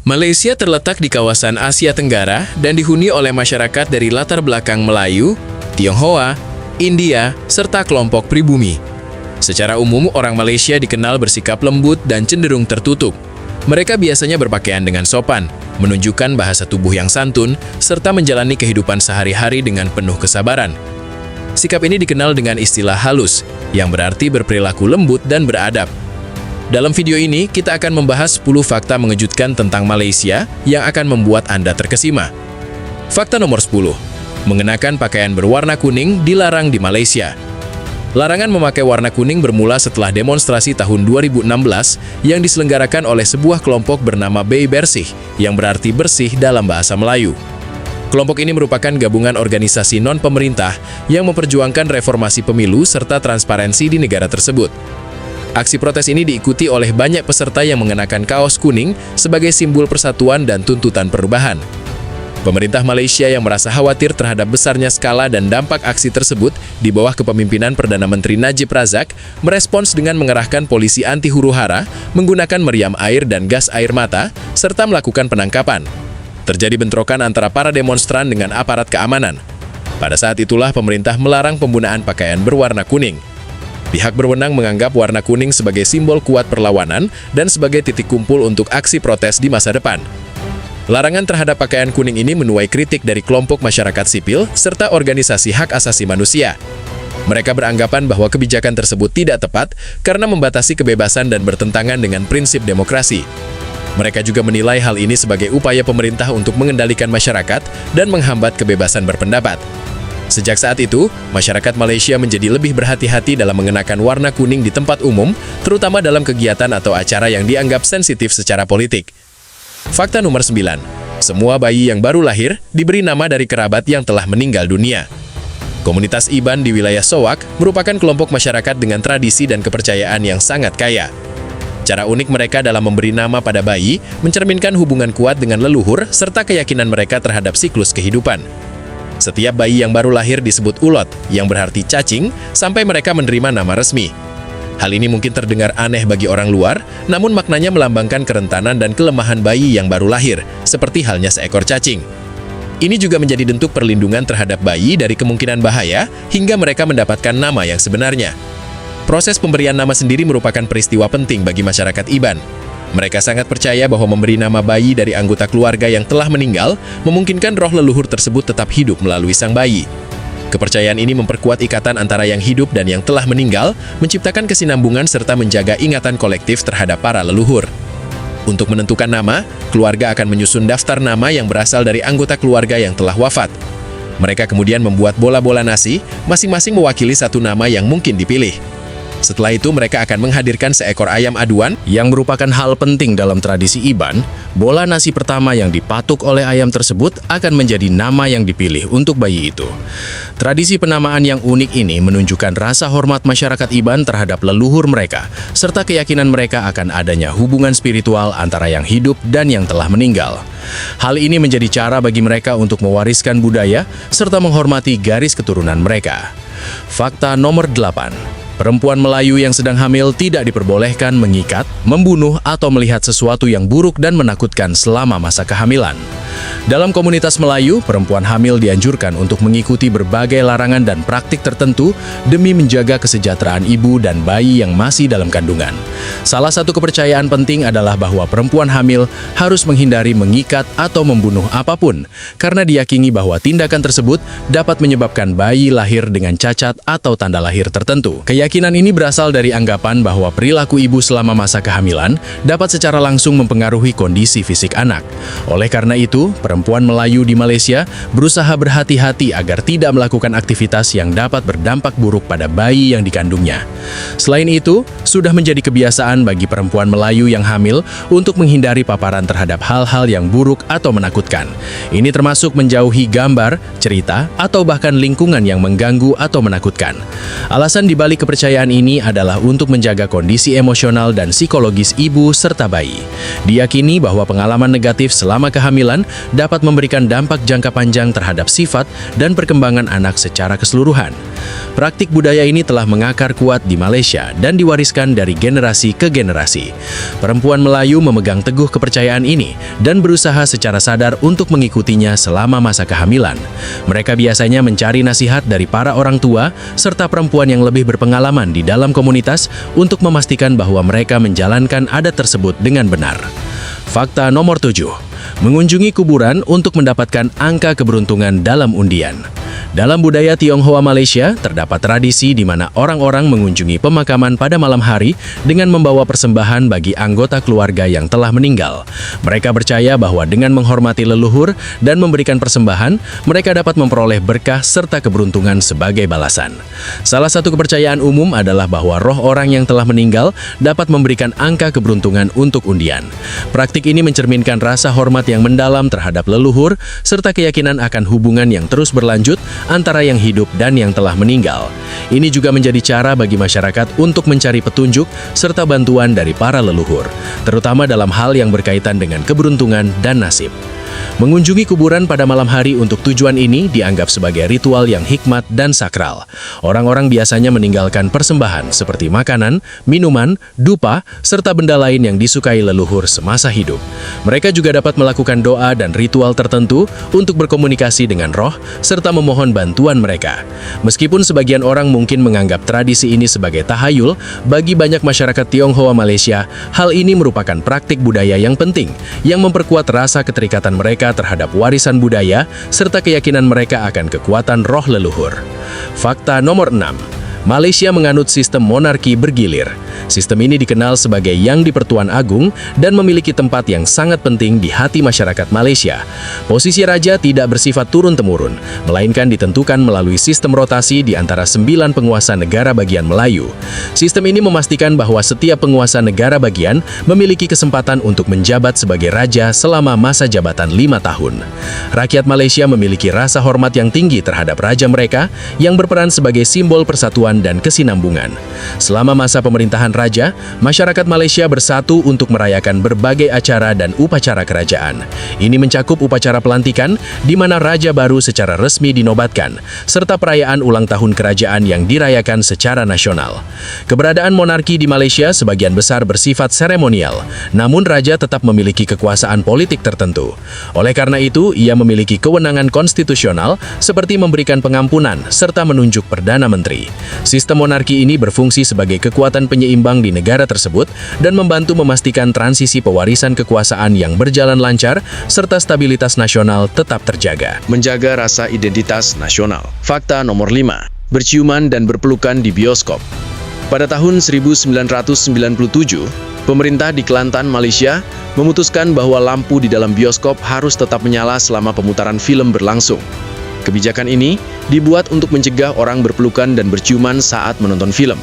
Malaysia terletak di kawasan Asia Tenggara dan dihuni oleh masyarakat dari latar belakang Melayu, Tionghoa, India, serta kelompok pribumi. Secara umum, orang Malaysia dikenal bersikap lembut dan cenderung tertutup. Mereka biasanya berpakaian dengan sopan, menunjukkan bahasa tubuh yang santun, serta menjalani kehidupan sehari-hari dengan penuh kesabaran. Sikap ini dikenal dengan istilah halus, yang berarti berperilaku lembut dan beradab. Dalam video ini, kita akan membahas 10 fakta mengejutkan tentang Malaysia yang akan membuat Anda terkesima. Fakta nomor 10. Mengenakan pakaian berwarna kuning dilarang di Malaysia. Larangan memakai warna kuning bermula setelah demonstrasi tahun 2016 yang diselenggarakan oleh sebuah kelompok bernama Bay Bersih, yang berarti bersih dalam bahasa Melayu. Kelompok ini merupakan gabungan organisasi non-pemerintah yang memperjuangkan reformasi pemilu serta transparansi di negara tersebut. Aksi protes ini diikuti oleh banyak peserta yang mengenakan kaos kuning sebagai simbol persatuan dan tuntutan perubahan. Pemerintah Malaysia yang merasa khawatir terhadap besarnya skala dan dampak aksi tersebut di bawah kepemimpinan Perdana Menteri Najib Razak merespons dengan mengerahkan polisi anti huru-hara, menggunakan meriam air dan gas air mata, serta melakukan penangkapan. Terjadi bentrokan antara para demonstran dengan aparat keamanan. Pada saat itulah pemerintah melarang penggunaan pakaian berwarna kuning. Pihak berwenang menganggap warna kuning sebagai simbol kuat perlawanan dan sebagai titik kumpul untuk aksi protes di masa depan. Larangan terhadap pakaian kuning ini menuai kritik dari kelompok masyarakat sipil serta organisasi hak asasi manusia. Mereka beranggapan bahwa kebijakan tersebut tidak tepat karena membatasi kebebasan dan bertentangan dengan prinsip demokrasi. Mereka juga menilai hal ini sebagai upaya pemerintah untuk mengendalikan masyarakat dan menghambat kebebasan berpendapat. Sejak saat itu, masyarakat Malaysia menjadi lebih berhati-hati dalam mengenakan warna kuning di tempat umum, terutama dalam kegiatan atau acara yang dianggap sensitif secara politik. Fakta nomor 9. Semua bayi yang baru lahir diberi nama dari kerabat yang telah meninggal dunia. Komunitas Iban di wilayah Sarawak merupakan kelompok masyarakat dengan tradisi dan kepercayaan yang sangat kaya. Cara unik mereka dalam memberi nama pada bayi mencerminkan hubungan kuat dengan leluhur serta keyakinan mereka terhadap siklus kehidupan. Setiap bayi yang baru lahir disebut ulot, yang berarti cacing, sampai mereka menerima nama resmi. Hal ini mungkin terdengar aneh bagi orang luar, namun maknanya melambangkan kerentanan dan kelemahan bayi yang baru lahir, seperti halnya seekor cacing. Ini juga menjadi bentuk perlindungan terhadap bayi dari kemungkinan bahaya, hingga mereka mendapatkan nama yang sebenarnya. Proses pemberian nama sendiri merupakan peristiwa penting bagi masyarakat Iban. Mereka sangat percaya bahwa memberi nama bayi dari anggota keluarga yang telah meninggal memungkinkan roh leluhur tersebut tetap hidup melalui sang bayi. Kepercayaan ini memperkuat ikatan antara yang hidup dan yang telah meninggal, menciptakan kesinambungan serta menjaga ingatan kolektif terhadap para leluhur. Untuk menentukan nama, keluarga akan menyusun daftar nama yang berasal dari anggota keluarga yang telah wafat. Mereka kemudian membuat bola-bola nasi, masing-masing mewakili satu nama yang mungkin dipilih. Setelah itu, mereka akan menghadirkan seekor ayam aduan yang merupakan hal penting dalam tradisi Iban. Bola nasi pertama yang dipatuk oleh ayam tersebut akan menjadi nama yang dipilih untuk bayi itu. Tradisi penamaan yang unik ini menunjukkan rasa hormat masyarakat Iban terhadap leluhur mereka, serta keyakinan mereka akan adanya hubungan spiritual antara yang hidup dan yang telah meninggal. Hal ini menjadi cara bagi mereka untuk mewariskan budaya, serta menghormati garis keturunan mereka. Fakta nomor 8. Perempuan Melayu yang sedang hamil tidak diperbolehkan mengikat, membunuh, atau melihat sesuatu yang buruk dan menakutkan selama masa kehamilan. Dalam komunitas Melayu, perempuan hamil dianjurkan untuk mengikuti berbagai larangan dan praktik tertentu demi menjaga kesejahteraan ibu dan bayi yang masih dalam kandungan. Salah satu kepercayaan penting adalah bahwa perempuan hamil harus menghindari mengikat atau membunuh apapun, karena diyakini bahwa tindakan tersebut dapat menyebabkan bayi lahir dengan cacat atau tanda lahir tertentu. Keyakinan ini berasal dari anggapan bahwa perilaku ibu selama masa kehamilan dapat secara langsung mempengaruhi kondisi fisik anak. Oleh karena itu, perempuan Melayu di Malaysia berusaha berhati-hati agar tidak melakukan aktivitas yang dapat berdampak buruk pada bayi yang dikandungnya. Selain itu, sudah menjadi kebiasaan bagi perempuan Melayu yang hamil untuk menghindari paparan terhadap hal-hal yang buruk atau menakutkan. Ini termasuk menjauhi gambar, cerita, atau bahkan lingkungan yang mengganggu atau menakutkan. Alasan dibalik kepercayaan ini adalah untuk menjaga kondisi emosional dan psikologis ibu serta bayi. Diyakini bahwa pengalaman negatif selama kehamilan dapat memberikan dampak jangka panjang terhadap sifat dan perkembangan anak secara keseluruhan. Praktik budaya ini telah mengakar kuat di Malaysia dan diwariskan dari generasi ke generasi. Perempuan Melayu memegang teguh kepercayaan ini dan berusaha secara sadar untuk mengikutinya selama masa kehamilan. Mereka biasanya mencari nasihat dari para orang tua serta perempuan yang lebih berpengalaman di dalam komunitas untuk memastikan bahwa mereka menjalankan adat tersebut dengan benar. Fakta nomor 7. Mengunjungi kuburan untuk mendapatkan angka keberuntungan dalam undian. Dalam budaya Tionghoa Malaysia, terdapat tradisi di mana orang-orang mengunjungi pemakaman pada malam hari dengan membawa persembahan bagi anggota keluarga yang telah meninggal. Mereka percaya bahwa dengan menghormati leluhur dan memberikan persembahan, mereka dapat memperoleh berkah serta keberuntungan sebagai balasan. Salah satu kepercayaan umum adalah bahwa roh orang yang telah meninggal dapat memberikan angka keberuntungan untuk undian. Praktik ini mencerminkan rasa hormat yang mendalam terhadap leluhur serta keyakinan akan hubungan yang terus berlanjut antara yang hidup dan yang telah meninggal. Ini juga menjadi cara bagi masyarakat untuk mencari petunjuk serta bantuan dari para leluhur, terutama dalam hal yang berkaitan dengan keberuntungan dan nasib. Mengunjungi kuburan pada malam hari untuk tujuan ini dianggap sebagai ritual yang hikmat dan sakral. Orang-orang biasanya meninggalkan persembahan seperti makanan, minuman, dupa, serta benda lain yang disukai leluhur semasa hidup. Mereka juga dapat melakukan doa dan ritual tertentu untuk berkomunikasi dengan roh serta memohon bantuan mereka. Meskipun sebagian orang mungkin menganggap tradisi ini sebagai tahayul, bagi banyak masyarakat Tionghoa Malaysia, hal ini merupakan praktik budaya yang penting yang memperkuat rasa keterikatan mereka terhadap warisan budaya serta keyakinan mereka akan kekuatan roh leluhur. Fakta nomor 6. Malaysia menganut sistem monarki bergilir. Sistem ini dikenal sebagai Yang di-Pertuan Agong dan memiliki tempat yang sangat penting di hati masyarakat Malaysia. Posisi raja tidak bersifat turun-temurun, melainkan ditentukan melalui sistem rotasi di antara 9 penguasa negara bagian Melayu. Sistem ini memastikan bahwa setiap penguasa negara bagian memiliki kesempatan untuk menjabat sebagai raja selama masa jabatan 5 tahun. Rakyat Malaysia memiliki rasa hormat yang tinggi terhadap raja mereka yang berperan sebagai simbol persatuan dan kesinambungan. Selama masa pemerintahan raja, masyarakat Malaysia bersatu untuk merayakan berbagai acara dan upacara kerajaan. Ini mencakup upacara pelantikan, di mana raja baru secara resmi dinobatkan, serta perayaan ulang tahun kerajaan yang dirayakan secara nasional. Keberadaan monarki di Malaysia sebagian besar bersifat seremonial, namun raja tetap memiliki kekuasaan politik tertentu. Oleh karena itu, ia memiliki kewenangan konstitusional seperti memberikan pengampunan serta menunjuk Perdana Menteri. Sistem monarki ini berfungsi sebagai kekuatan penyeimbang di negara tersebut dan membantu memastikan transisi pewarisan kekuasaan yang berjalan lancar serta stabilitas nasional tetap terjaga. Menjaga rasa identitas nasional. Fakta nomor 5. Berciuman dan berpelukan di bioskop. Pada tahun 1997, pemerintah di Kelantan, Malaysia, memutuskan bahwa lampu di dalam bioskop harus tetap menyala selama pemutaran film berlangsung. Kebijakan ini dibuat untuk mencegah orang berpelukan dan berciuman saat menonton film.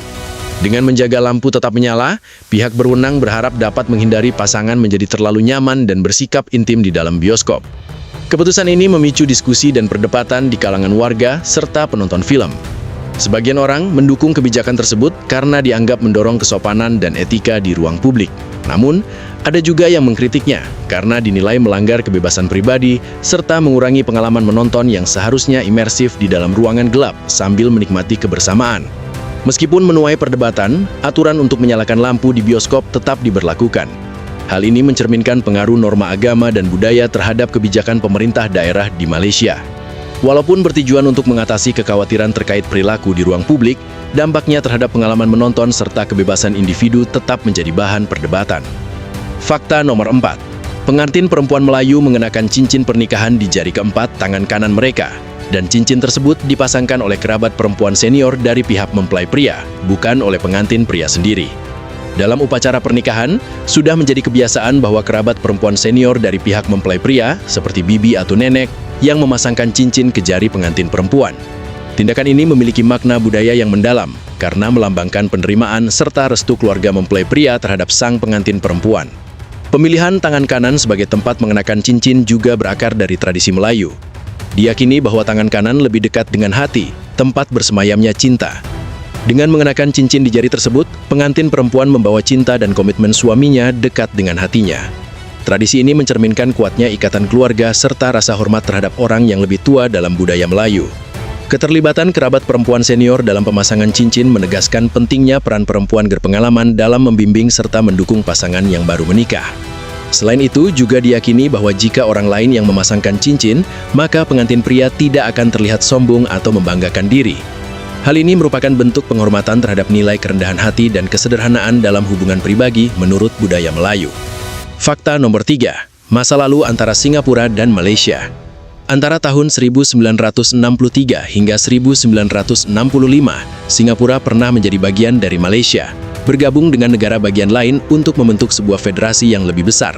Dengan menjaga lampu tetap menyala, pihak berwenang berharap dapat menghindari pasangan menjadi terlalu nyaman dan bersikap intim di dalam bioskop. Keputusan ini memicu diskusi dan perdebatan di kalangan warga serta penonton film. Sebagian orang mendukung kebijakan tersebut karena dianggap mendorong kesopanan dan etika di ruang publik. Namun, ada juga yang mengkritiknya karena dinilai melanggar kebebasan pribadi serta mengurangi pengalaman menonton yang seharusnya imersif di dalam ruangan gelap sambil menikmati kebersamaan. Meskipun menuai perdebatan, aturan untuk menyalakan lampu di bioskop tetap diberlakukan. Hal ini mencerminkan pengaruh norma agama dan budaya terhadap kebijakan pemerintah daerah di Malaysia. Walaupun bertujuan untuk mengatasi kekhawatiran terkait perilaku di ruang publik, dampaknya terhadap pengalaman menonton serta kebebasan individu tetap menjadi bahan perdebatan. Fakta nomor 4. Pengantin perempuan Melayu mengenakan cincin pernikahan di jari keempat tangan kanan mereka, dan cincin tersebut dipasangkan oleh kerabat perempuan senior dari pihak mempelai pria, bukan oleh pengantin pria sendiri. Dalam upacara pernikahan, sudah menjadi kebiasaan bahwa kerabat perempuan senior dari pihak mempelai pria, seperti bibi atau nenek, yang memasangkan cincin ke jari pengantin perempuan. Tindakan ini memiliki makna budaya yang mendalam, karena melambangkan penerimaan serta restu keluarga mempelai pria terhadap sang pengantin perempuan. Pemilihan tangan kanan sebagai tempat mengenakan cincin juga berakar dari tradisi Melayu. Diyakini bahwa tangan kanan lebih dekat dengan hati, tempat bersemayamnya cinta. Dengan mengenakan cincin di jari tersebut, pengantin perempuan membawa cinta dan komitmen suaminya dekat dengan hatinya. Tradisi ini mencerminkan kuatnya ikatan keluarga serta rasa hormat terhadap orang yang lebih tua dalam budaya Melayu. Keterlibatan kerabat perempuan senior dalam pemasangan cincin menegaskan pentingnya peran perempuan berpengalaman dalam membimbing serta mendukung pasangan yang baru menikah. Selain itu, juga diyakini bahwa jika orang lain yang memasangkan cincin, maka pengantin pria tidak akan terlihat sombong atau membanggakan diri. Hal ini merupakan bentuk penghormatan terhadap nilai kerendahan hati dan kesederhanaan dalam hubungan pribadi menurut budaya Melayu. Fakta nomor 3, masa lalu antara Singapura dan Malaysia. Antara tahun 1963 hingga 1965, Singapura pernah menjadi bagian dari Malaysia, bergabung dengan negara bagian lain untuk membentuk sebuah federasi yang lebih besar.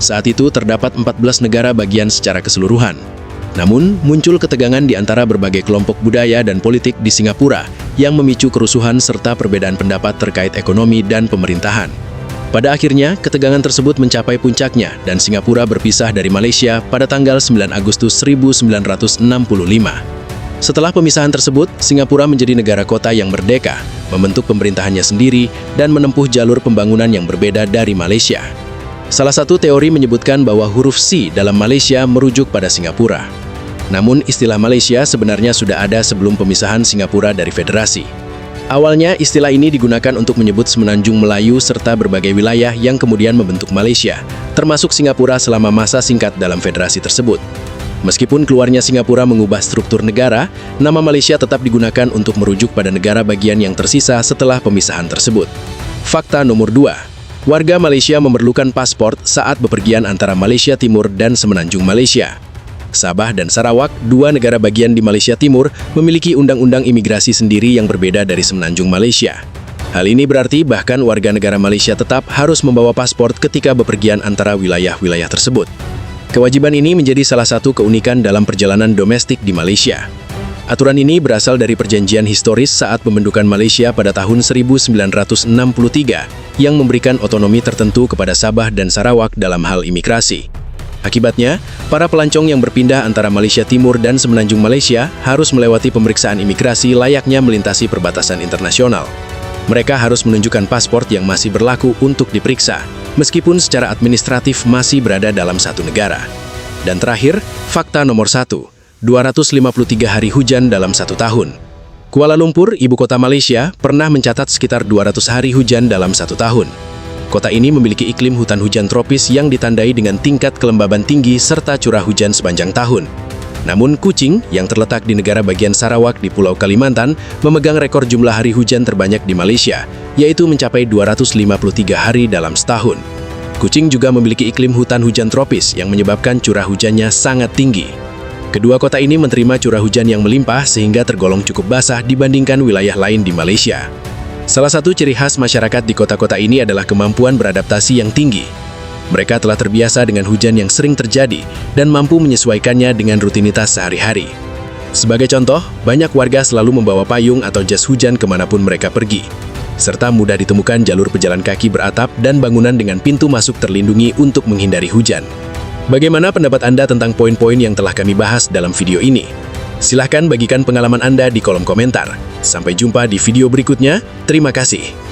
Saat itu terdapat 14 negara bagian secara keseluruhan. Namun, muncul ketegangan di antara berbagai kelompok budaya dan politik di Singapura yang memicu kerusuhan serta perbedaan pendapat terkait ekonomi dan pemerintahan. Pada akhirnya, ketegangan tersebut mencapai puncaknya dan Singapura berpisah dari Malaysia pada tanggal 9 Agustus 1965. Setelah pemisahan tersebut, Singapura menjadi negara kota yang merdeka, membentuk pemerintahannya sendiri, dan menempuh jalur pembangunan yang berbeda dari Malaysia. Salah satu teori menyebutkan bahwa huruf C dalam Malaysia merujuk pada Singapura. Namun, istilah Malaysia sebenarnya sudah ada sebelum pemisahan Singapura dari federasi. Awalnya, istilah ini digunakan untuk menyebut semenanjung Melayu serta berbagai wilayah yang kemudian membentuk Malaysia, termasuk Singapura selama masa singkat dalam federasi tersebut. Meskipun keluarnya Singapura mengubah struktur negara, nama Malaysia tetap digunakan untuk merujuk pada negara bagian yang tersisa setelah pemisahan tersebut. Fakta nomor 2, warga Malaysia memerlukan paspor saat bepergian antara Malaysia Timur dan semenanjung Malaysia. Sabah dan Sarawak, dua negara bagian di Malaysia Timur, memiliki undang-undang imigrasi sendiri yang berbeda dari semenanjung Malaysia. Hal ini berarti bahkan warga negara Malaysia tetap harus membawa paspor ketika bepergian antara wilayah-wilayah tersebut. Kewajiban ini menjadi salah satu keunikan dalam perjalanan domestik di Malaysia. Aturan ini berasal dari perjanjian historis saat pembentukan Malaysia pada tahun 1963 yang memberikan otonomi tertentu kepada Sabah dan Sarawak dalam hal imigrasi. Akibatnya, para pelancong yang berpindah antara Malaysia Timur dan semenanjung Malaysia harus melewati pemeriksaan imigrasi layaknya melintasi perbatasan internasional. Mereka harus menunjukkan paspor yang masih berlaku untuk diperiksa, meskipun secara administratif masih berada dalam satu negara. Dan terakhir, fakta nomor 1, 253 hari hujan dalam satu tahun. Kuala Lumpur, ibu kota Malaysia, pernah mencatat sekitar 200 hari hujan dalam satu tahun. Kota ini memiliki iklim hutan hujan tropis yang ditandai dengan tingkat kelembaban tinggi serta curah hujan sepanjang tahun. Namun Kuching, yang terletak di negara bagian Sarawak di Pulau Kalimantan, memegang rekor jumlah hari hujan terbanyak di Malaysia, yaitu mencapai 253 hari dalam setahun. Kuching juga memiliki iklim hutan hujan tropis yang menyebabkan curah hujannya sangat tinggi. Kedua kota ini menerima curah hujan yang melimpah sehingga tergolong cukup basah dibandingkan wilayah lain di Malaysia. Salah satu ciri khas masyarakat di kota-kota ini adalah kemampuan beradaptasi yang tinggi. Mereka telah terbiasa dengan hujan yang sering terjadi dan mampu menyesuaikannya dengan rutinitas sehari-hari. Sebagai contoh, banyak warga selalu membawa payung atau jas hujan kemanapun mereka pergi, serta mudah ditemukan jalur pejalan kaki beratap dan bangunan dengan pintu masuk terlindungi untuk menghindari hujan. Bagaimana pendapat Anda tentang poin-poin yang telah kami bahas dalam video ini? Silahkan bagikan pengalaman Anda di kolom komentar. Sampai jumpa di video berikutnya. Terima kasih.